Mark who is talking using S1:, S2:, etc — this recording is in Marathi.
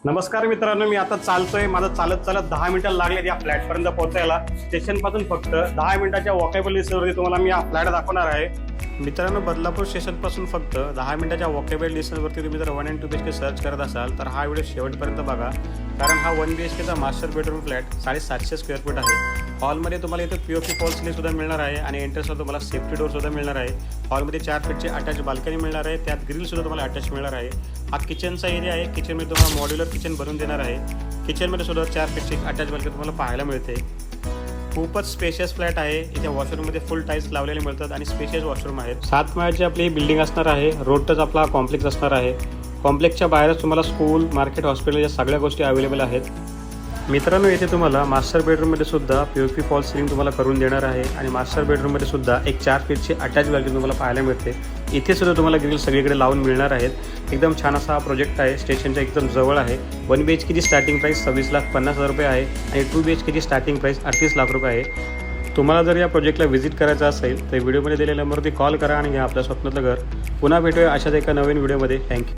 S1: नमस्कार मित्रांनो, मी आता चालतोय. माझं चालत चालत 10 मिनिटं लागले या फ्लॅटपर्यंत पोहोचायला. स्टेशनपासून फक्त 10 मिनिटाच्या वॉकेबल डिस्टन्सवरती तुम्हाला मी हा फ्लॅट दाखवणार आहे. मित्रांनो, बदलापूर स्टेशनपासून फक्त 10 मिनिटाच्या वॉकेबल डिस्टन्सवरती तुम्ही जर 1 and 2 BHK सर्च करत असाल तर हा व्हिडिओ शेवटपर्यंत बघा, कारण हा 1 BHKचा master bedroom flat 750 square foot आहे. हॉलमध्ये तुम्हाला इथे POP फॉल सिलिंग सुद्धा मिळणार आहे आणि एंट्रन्सला तुम्हाला सेफ्टी डोर सुद्धा मिळणार आहे. हॉलमध्ये 4 फीटची अटॅच बाल्कनी मिळणार आहे, त्यात ग्रिल सुद्धा तुम्हाला अटॅच मिळणार आहे. हा किचनचा एरिया आहे. किचनमध्ये तुम्हाला मॉड्युलर किचन बनवून देणार आहे. किचनमध्ये सुद्धा 4 फीटची अटॅच बाल्कनी तुम्हाला पाहायला मिळते. खूपच स्पेशियस फ्लॅट आहे. इथे वॉशरूममध्ये फुल टाईल्स लावलेले मिळतात आणि स्पेशियस वॉशरूम आहेत. 7 माळ्याची आपली ही बिल्डिंग असणार आहे. रोड टच आपला कॉम्प्लेक्स असणार आहे. कॉम्प्लेक्सच्या बाहेरच तुम्हाला स्कूल, मार्केट, हॉस्पिटल या सगळ्या गोष्टी अवेलेबल आहेत. मित्रांनो, येथे तुम्हाला मास्टर बेडरूममध्ये सुद्धा POP फॉल सिलिंग तुम्हाला करून देणार आहे आणि मास्टर बेडरूममध्ये सुद्धा एक 4 फीटची अटॅच बाल्कनी तुम्हाला पाहायला मिळते. इथे सुद्धा तुम्हाला ग्रिल सगळीकडे लावून मिळणार आहेत. एकदम छान असा हा प्रोजेक्ट आहे. स्टेशनच्या एकदम जवळ आहे. 1 BHKची स्टार्टिंग प्राईस 26,50,000 रुपये आहे आणि 2 BHKची स्टार्टिंग प्राईस 38 लाख रुपये आहे. तुम्हाला जर या प्रोजेक्टला व्हिजिट करायचं असेल तर व्हिडिओमध्ये दिलेल्या नंबरवरती कॉल करा आणि घ्या आपल्या स्वप्नातलं घर. पुन्हा भेटूया अशाच एका नवीन व्हिडिओमध्ये. थँक्यू.